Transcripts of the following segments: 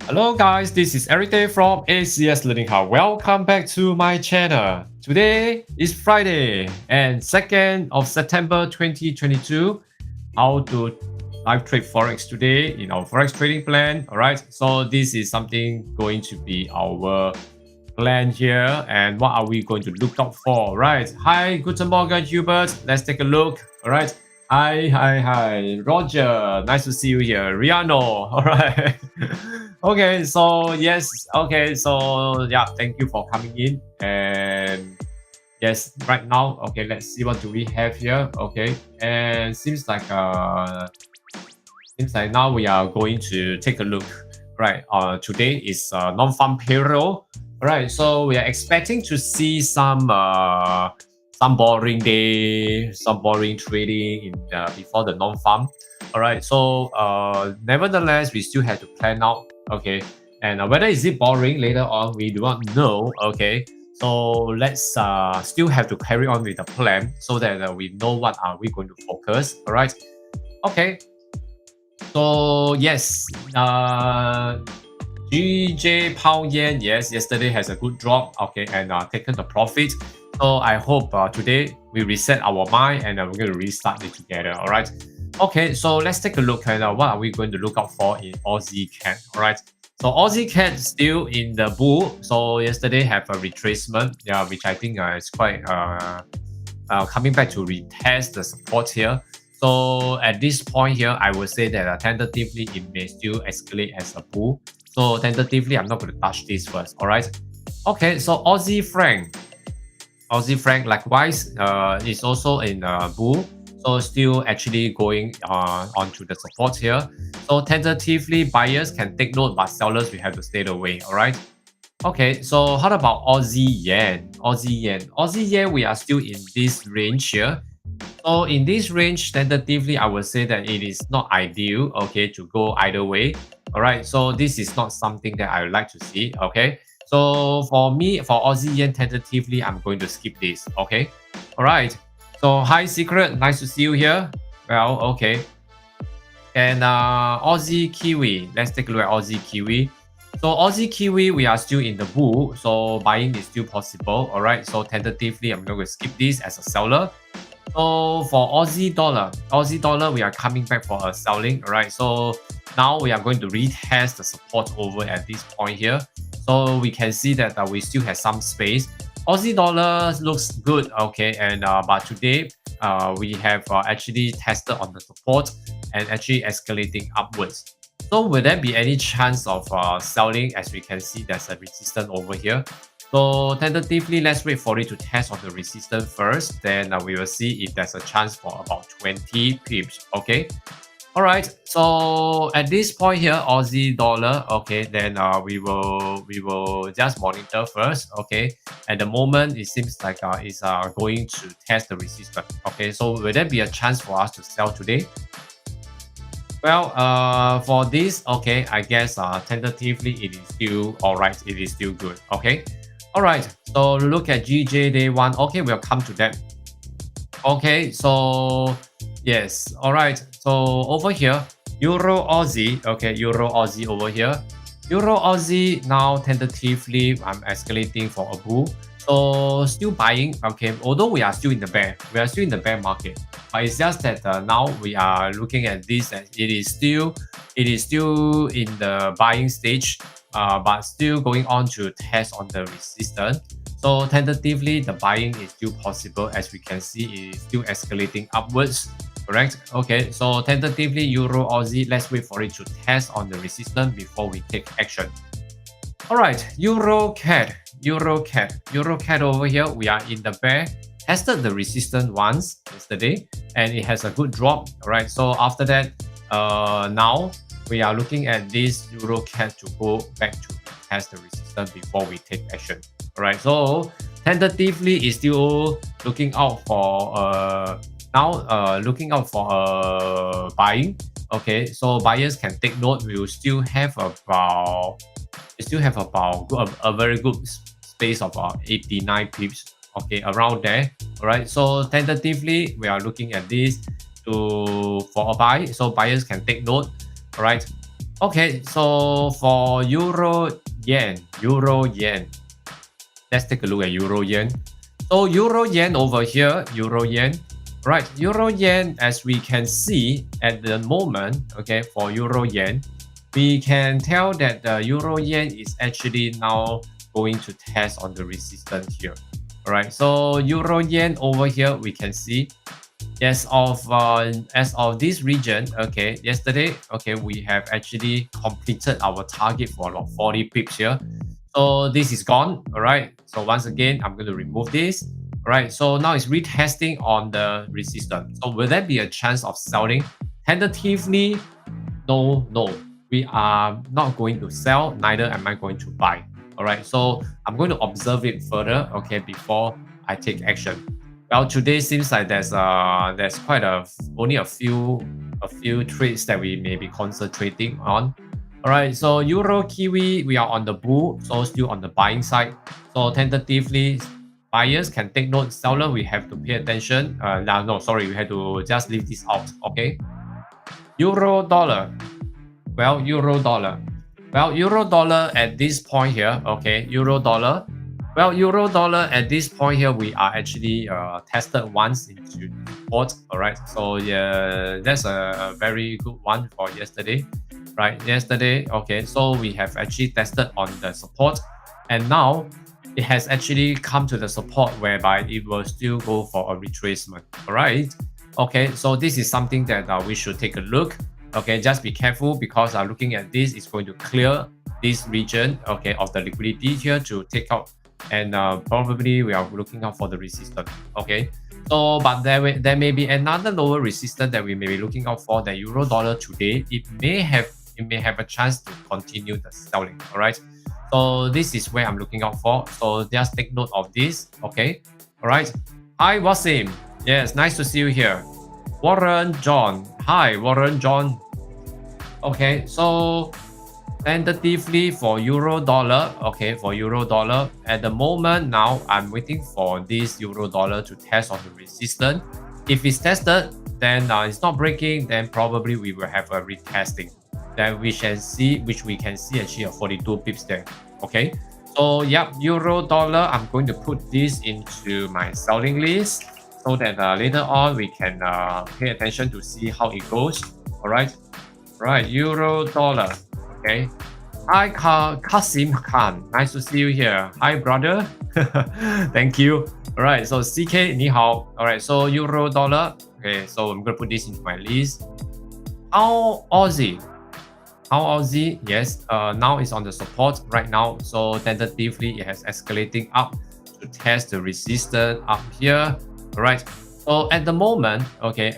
Hello guys, this is Eric Day from ACS Learning Hub. Welcome back to my channel. Today is Friday and 2nd of September 2022. How to live trade Forex today in our Forex trading plan. Alright, so this is something going to be our plan here, and what are we going to look out for? Right. Hi, Guten Morgen, Hubert. Let's take a look. Alright. Hi, Roger. Nice to see you here. Riano. All right. Okay, so yes. Okay, so yeah, thank you for coming in. And yes, right now, okay, let's see what do we have here. Okay, and seems like now we are going to take a look. Right. Today is non-farm payroll. All right. So we are expecting to see some boring day, some boring trading in before the non-farm. All right. So nevertheless, we still have to plan out. Okay. And whether is it boring later on, we do not know. Okay. So let's still have to carry on with the plan so that we know what are we going to focus. All right. Okay. So yes, GJ Pound Yen, yes, yesterday has a good drop, okay, and taken the profit. So I hope today we reset our mind and we're going to restart it together, all right? Okay, so let's take a look at what are we going to look out for in Aussie CAD, all right? So Aussie CAD still in the bull. So yesterday have a retracement, yeah, which I think is quite coming back to retest the support here. So at this point here, I would say that tentatively it may still escalate as a bull. So tentatively, I'm not going to touch this first. All right. Okay. So Aussie franc likewise is also in bull. So still actually going onto the support here. So tentatively, buyers can take note, but sellers will have to stay away. All right. Okay, so how about Aussie Yen? Aussie Yen, we are still in this range here. So in this range, tentatively, I would say that it is not ideal, okay, to go either way. All right, so this is not something that I would like to see, okay. So for me, for Aussie Yen, tentatively, I'm going to skip this, okay. All right, so hi Secret, nice to see you here. Well, okay. And Aussie Kiwi, let's take a look at Aussie Kiwi. So Aussie Kiwi, we are still in the bull, so buying is still possible, all right. So tentatively, I'm going to skip this as a seller. So for Aussie dollar, we are coming back for a selling, all right? So now we are going to retest the support over at this point here. So we can see that we still have some space. Aussie dollar looks good, okay, and but today we have actually tested on the support and actually escalating upwards. So will there be any chance of selling? As we can see, there's a resistance over here. So tentatively, let's wait for it to test on the resistance first. Then we will see if there's a chance for about 20 pips. Okay. All right. So at this point here, Aussie dollar. Okay. Then we will just monitor first. Okay. At the moment, it seems like it's going to test the resistance. Okay. So will there be a chance for us to sell today? Well, for this, okay, I guess tentatively it is still all right. It is still good. Okay. All right, so look at GJ day one. Okay, we'll come to that. Okay, so yes, all right. So over here, Euro Aussie. Okay, Euro Aussie over here. Euro Aussie now tentatively, I'm escalating for a bull. So still buying. Okay, although we are still in the bear, market. But it's just that now we are looking at this, and it is still in the buying stage. But still going on to test on the resistance. So tentatively, the buying is still possible. As we can see, it is still escalating upwards. Correct? Okay, so tentatively, Euro Aussie, let's wait for it to test on the resistance before we take action. All right, Euro CAD over here, we are in the bear. Tested the resistance once yesterday, and it has a good drop. All right, so after that, now we are looking at this Euro CAD to go back to test the resistance before we take action. All right, so tentatively is still looking out for buying. Okay, so buyers can take note. We will still have about a very good space of 89 pips. Okay, around there. All right, so tentatively we are looking at this for a buy, so buyers can take note. All right, Okay, so for euro yen, let's take a look at euro yen. So euro yen over here, euro yen, right? Euro yen, as we can see at the moment, okay, for euro yen, we can tell that the euro yen is actually now going to test on the resistance here. All right, so euro yen over here, we can see as of this region, okay, yesterday, okay, we have actually completed our target for about 40 pips here. So this is gone. All right, so once again, I'm going to remove this. All right, so now it's retesting on the resistance. So will there be a chance of selling tentatively? No, we are not going to sell, neither am I going to buy. All right, so I'm going to observe it further, okay, before I take action. Well, today seems like there's quite only a few trades that we may be concentrating on. All right, so Euro Kiwi, we are on the bull, so still on the buying side. So tentatively, buyers can take note. Seller, we have to pay attention. No, sorry, we have to just leave this out. Okay. Euro dollar. Well, euro dollar. Well, euro dollar at this point here. Okay, euro dollar. Well, euro dollar at this point here, we are actually tested once into support. All right, so yeah, that's a very good one for yesterday, right? Yesterday, okay, so we have actually tested on the support, and now it has actually come to the support whereby it will still go for a retracement. All right, okay, so this is something that we should take a look. Okay, just be careful because looking at this is going to clear this region, okay, of the liquidity here to take out, and probably we are looking out for the resistance. Okay, so but there may be another lower resistance that we may be looking out for. The euro dollar today, it may have a chance to continue the selling. All right, so this is where I'm looking out for. So just take note of this. Okay, all right. Hi Wasim, yes, nice to see you here. Warren John, hi Warren John. Okay, so tentatively for euro dollar, okay, for euro dollar at the moment now I'm waiting for this euro dollar to test on the resistance. If it's tested, then it's not breaking, then probably we will have a retesting. Then we can see, actually a 42 pips there. Okay, so yeah, euro dollar, I'm going to put this into my selling list so that later on we can pay attention to see how it goes. All right. Right, euro dollar. Okay. Hi, Kasim Khan. Nice to see you here. Hi, brother. Thank you. All right, so CK, ni hao. All right, so euro dollar. Okay, so I'm going to put this into my list. How Aussie? Yes, now it's on the support right now. So tentatively, it has escalating up to test the resistance up here. All right. So at the moment, okay,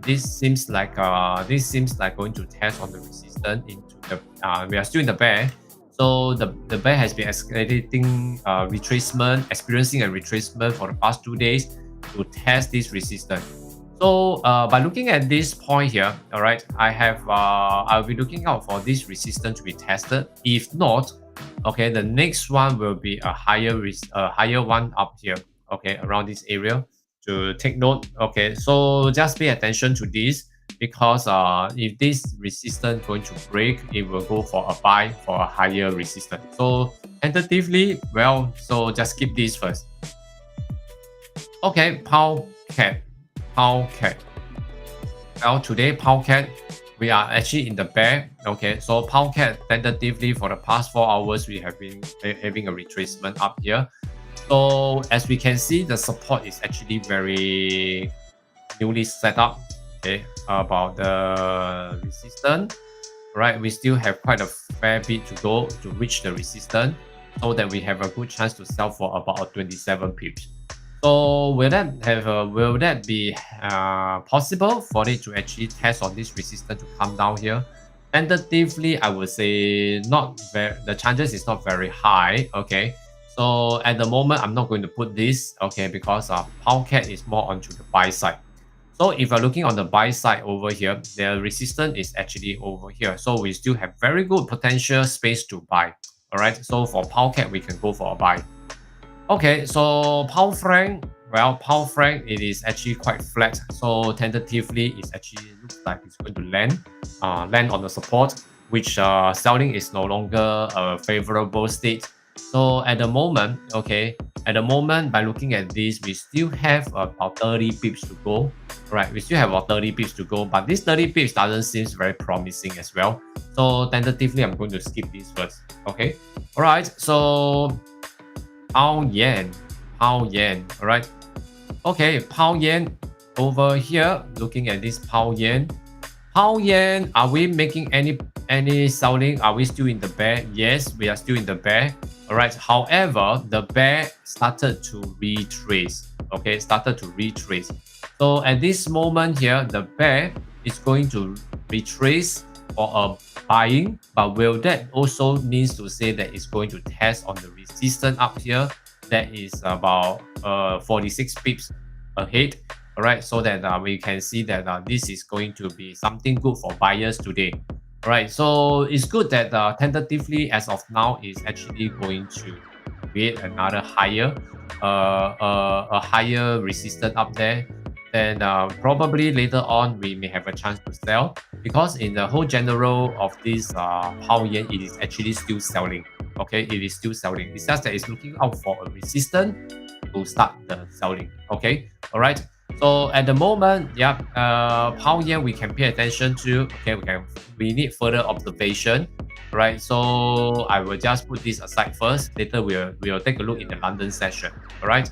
this seems like going to test on the resistance into the. We are still in the bear, so the bear has been escalating experiencing a retracement for the past 2 days to test this resistance. So by looking at this point here, all right, I'll be looking out for this resistance to be tested. If not, okay, the next one will be a higher one up here, okay, around this area. To take note. Okay, so just pay attention to this because if this resistance going to break, it will go for a buy for a higher resistance. So tentatively, well, so just keep this first. Okay, Powcat. Well, today Powcat, we are actually in the bear. Okay, so Powcat tentatively for the past 4 hours, we have been having a retracement up here. So as we can see, the support is actually very newly set up. Okay, about the resistance. Right, we still have quite a fair bit to go to reach the resistance, so that we have a good chance to sell for about 27 pips. So will that be possible for it to actually test on this resistance to come down here? Tentatively, I would say not very. The chances is not very high. Okay. So at the moment, I'm not going to put this, okay, because Powcat is more onto the buy side. So if you're looking on the buy side over here, the resistance is actually over here. So we still have very good potential space to buy. All right. So for Powcat, we can go for a buy. Okay. So Powfranc, well, Powfranc, it is actually quite flat. So tentatively, it actually looks like it's going to land on the support. which selling is no longer a favorable state. So at the moment, okay, at the moment, by looking at this, we still have about 30 pips to go. Right, we still have about 30 pips to go, but this 30 pips doesn't seem very promising as well. So tentatively, I'm going to skip this first. Okay, all right. So pound yen. All right. Okay, pound yen over here. Looking at this pound yen. Pound yen, are we making any selling? Are we still in the bear? Yes, we are still in the bear. All right. However, the bear started to retrace. Okay, started to retrace. So at this moment here, the bear is going to retrace for a buying, but will that also means to say that it's going to test on the resistance up here? That is about 46 pips ahead. All right, so that we can see that this is going to be something good for buyers today. All right, so it's good that tentatively as of now is actually going to create another higher, a higher resistance up there. Then probably later on we may have a chance to sell, because in the whole general of this pound yen, it is actually still selling. Okay, it is still selling. It's just that it's looking out for a resistance to start the selling. Okay, all right. So at the moment, yeah, pound yen we can pay attention to. Okay, we need further observation. Right, so I will just put this aside first. Later we'll take a look in the London session. All right.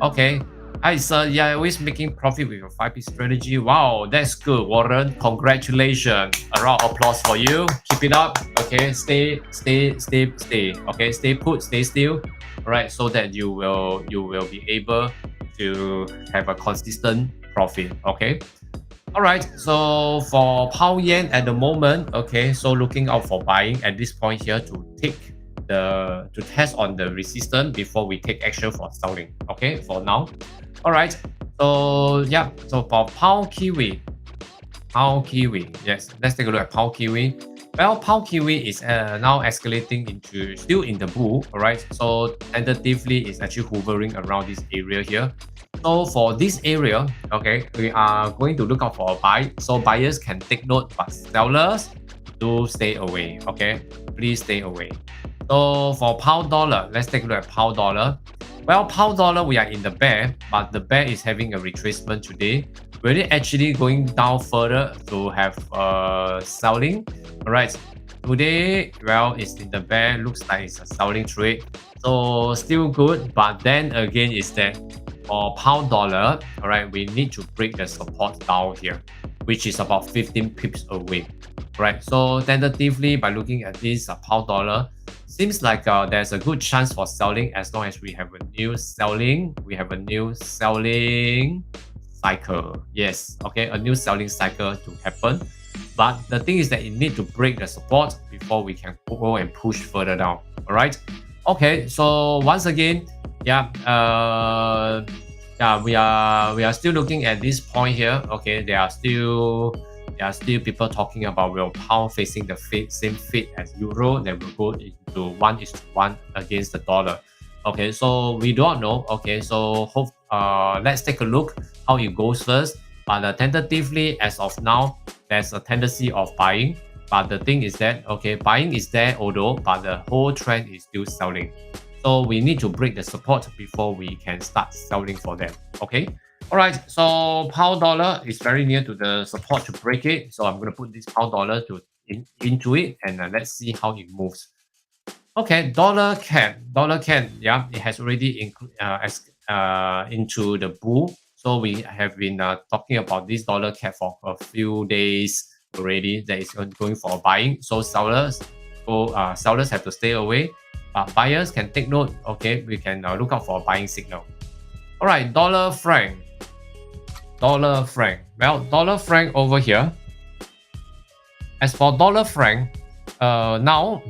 Okay. Hi sir, yeah, always making profit with your 5P strategy. Wow, that's good, Warren. Congratulations. A round of applause for you. Keep it up. Okay, stay. Okay, stay put, stay still. All right, so that you will be able to have a consistent profit. Okay. All right, so for pound yen at the moment, okay, so looking out for buying at this point here to test on the resistance before we take action for selling. Okay, for now. All right, so yeah, so for pound kiwi, yes, let's take a look at pound kiwi. Well, pound kiwi is now escalating into still in the bull. All right, so tentatively it's actually hovering around this area here. So for this area, okay, we are going to look out for a buy. So buyers can take note, but sellers do stay away. Okay, please stay away. So for pound dollar, let's take a look at pound dollar. Well, pound dollar, we are in the bear, but the bear is having a retracement today. We're actually going down further to have selling. All right, today, well, it's in the bear. Looks like it's a selling trade. So still good, but then again, is that for pound dollar, all right, we need to break the support down here, which is about 15 pips away. Right, so tentatively by looking at this pound dollar, seems like there's a good chance for selling as long as we have a new selling. We have a new selling cycle. Yes, okay, a new selling cycle to happen. But the thing is that it needs to break the support before we can go and push further down. All right. Okay, so once again, yeah, we are still looking at this point here. Okay, there are still people talking about will pound facing the same fate as euro, then will go into 1:1 against the dollar. Okay, so we don't know. Okay, so let's take a look how it goes first. But tentatively, as of now, there's a tendency of buying. But the thing is that, okay, buying is there, although, but the whole trend is still selling. So we need to break the support before we can start selling for them. Okay. All right. So pound dollar is very near to the support to break it. So I'm going to put this pound dollar into it, and let's see how it moves. Okay. Dollar can. Yeah, it has already into the bull. So we have been talking about this dollar cap for a few days already. That is going for buying. So sellers have to stay away. Buyers can take note. Okay, we can look out for a buying signal. All right, dollar franc. Well, dollar franc over here. As for dollar franc, now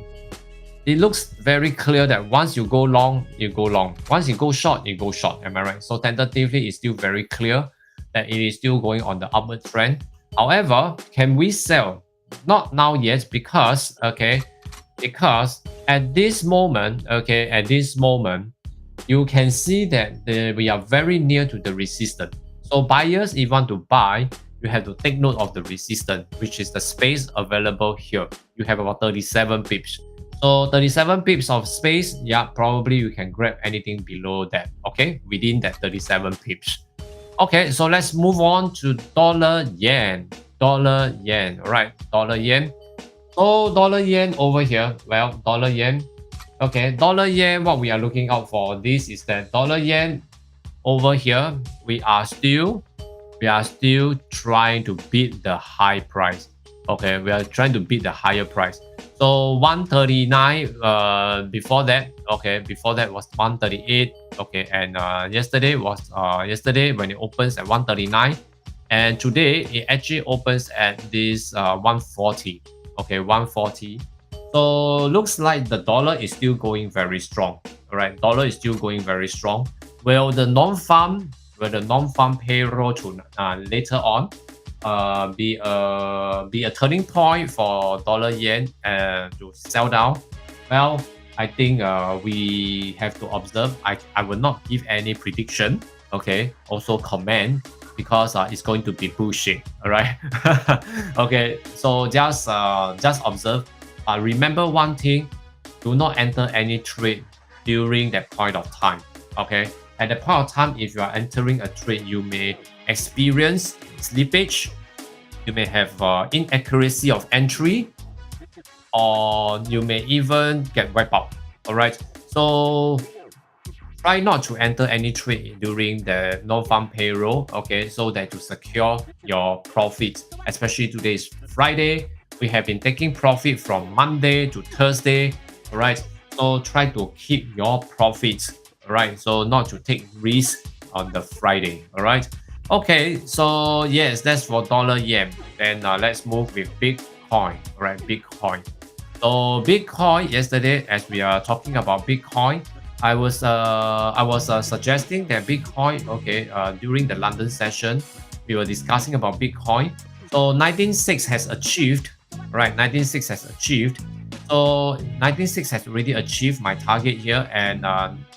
it looks very clear that once you go long, you go long. Once you go short, you go short. Am I right? So tentatively, it's still very clear that it is still going on the upward trend. However, can we sell? Not now yet, because at this moment, you can see that we are very near to the resistance. So buyers, if you want to buy, you have to take note of the resistance, which is the space available here. You have about 37 pips. So 37 pips of space, yeah, probably you can grab anything below that, okay, within that 37 pips. Okay, so let's move on to dollar yen. Dollar yen, all right, dollar yen. So dollar yen over here, well, dollar yen. Okay, dollar yen, what we are looking out for this is that dollar yen over here, we are still trying to beat the high price. Okay, we are trying to beat the higher price. So 139 before that, okay, before that was 138. Okay, and yesterday when it opens at 139, and today it actually opens at this 140. Okay, 140. So looks like the dollar is still going very strong. All right, dollar is still going very strong. Will the non-farm payroll to later on be a turning point for dollar yen to sell down? Well, I think we have to observe. I will not give any prediction. Okay, also comment because it's going to be bullshit. All right. Okay, so just observe. Remember one thing: do not enter any trade during that point of time. Okay, at the point of time, if you are entering a trade, you may experience slippage. You may have inaccuracy of entry, or you may even get wiped out. All right, so try not to enter any trade during the non-farm payroll. Okay, so that to secure your profits. Especially today is Friday. We have been taking profit from Monday to Thursday. All right, so try to keep your profits. All right, so not to take risk on the Friday. All right. Okay, so yes, that's for dollar yen. Then let's move with Bitcoin. All right, Bitcoin. So Bitcoin yesterday, as we are talking about Bitcoin, I was suggesting that Bitcoin. Okay, during the London session, we were discussing about Bitcoin. So 19.6 has achieved. Right, 19.6 has achieved. So 19.6 has already achieved my target here, and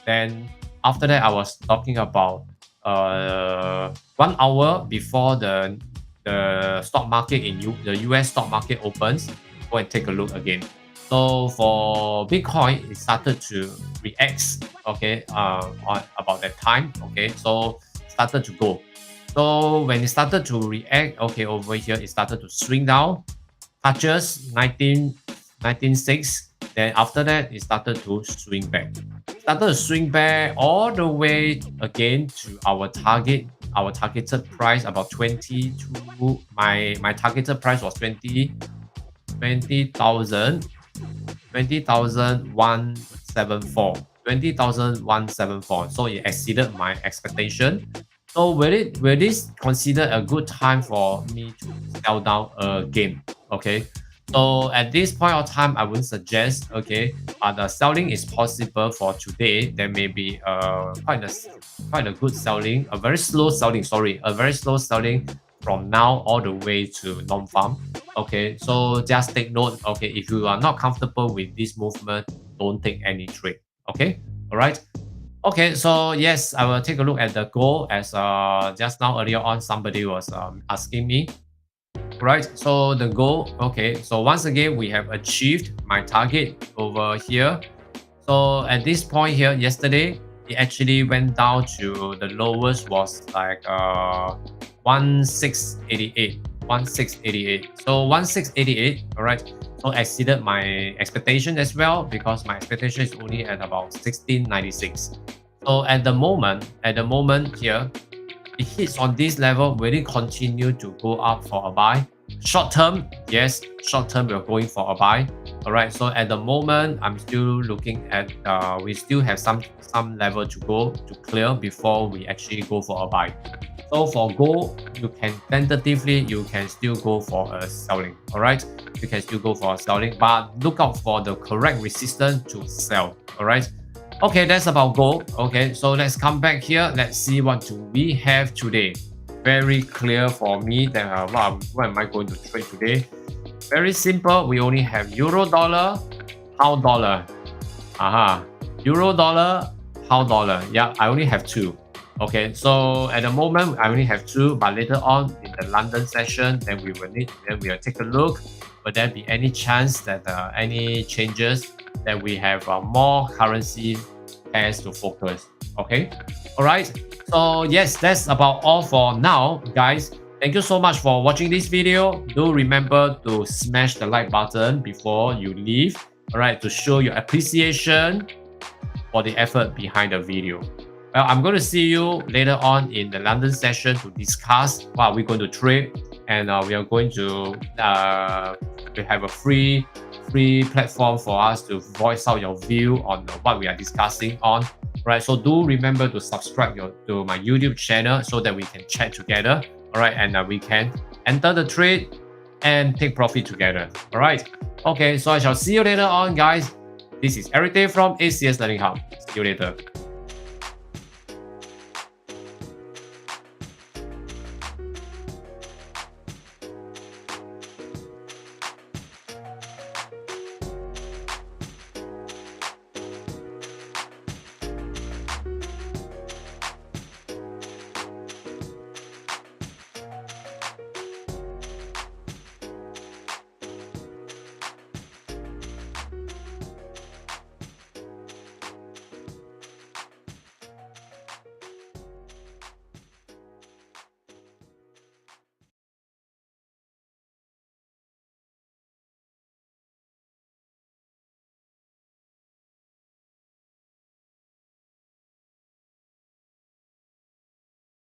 then after that, I was talking about 1 hour before the stock market in the US stock market opens. Go and take a look again. So for Bitcoin, it started to react. Okay, on about that time. Okay, so started to go. So when it started to react, okay, over here it started to swing down, touches 19.6. Then after that, it started to swing back. Started to swing back all the way again to our targeted price about 22. My targeted price was 20,174. 20,174. So it exceeded my expectation. So will this consider a good time for me to sell down again? Okay. So at this point of time, I would suggest, okay, the selling is possible for today. There may be quite a good selling, a very slow selling from now all the way to non-farm. Okay, so just take note. Okay, if you are not comfortable with this movement, don't take any trade. Okay, all right. Okay, so yes, I will take a look at the goal as just now earlier on somebody was asking me. Right, so the goal, okay, so once again we have achieved my target over here. So at this point here, yesterday it actually went down to the lowest was like 1688. So 1688, all right, so exceeded my expectation as well, because my expectation is only at about 1696. So at the moment here, it hits on this level, will it continue to go up for a buy? Short term, yes, short term we're going for a buy. All right, so at the moment, I'm still looking at, we still have some level to go to clear before we actually go for a buy. So for gold, you can still go for a selling. All right, you can still go for a selling, but look out for the correct resistance to sell. All right. Okay, that's about gold. Okay, so let's come back here. Let's see what do we have today. Very clear for me that what am I going to trade today? Very simple. We only have euro dollar, pound dollar. Euro dollar, pound dollar. Yeah, I only have two. Okay, so at the moment I only have 2, but later on in the London session, then we will take a look. Will there be any chance that any changes that we have more currency pairs to focus? Okay, all right. So yes, that's about all for now, guys. Thank you so much for watching this video. Do remember to smash the like button before you leave. All right, to show your appreciation for the effort behind the video. Well, I'm going to see you later on in the London session to discuss what we're going to trade, and we are going to we have a free platform for us to voice out your view on what we are discussing on. Right, so do remember to subscribe to my YouTube channel so that we can chat together. All right, and we can enter the trade and take profit together. All right. Okay, so I shall see you later on, guys. This is Eric Day from ACS Learning Hub. See you later.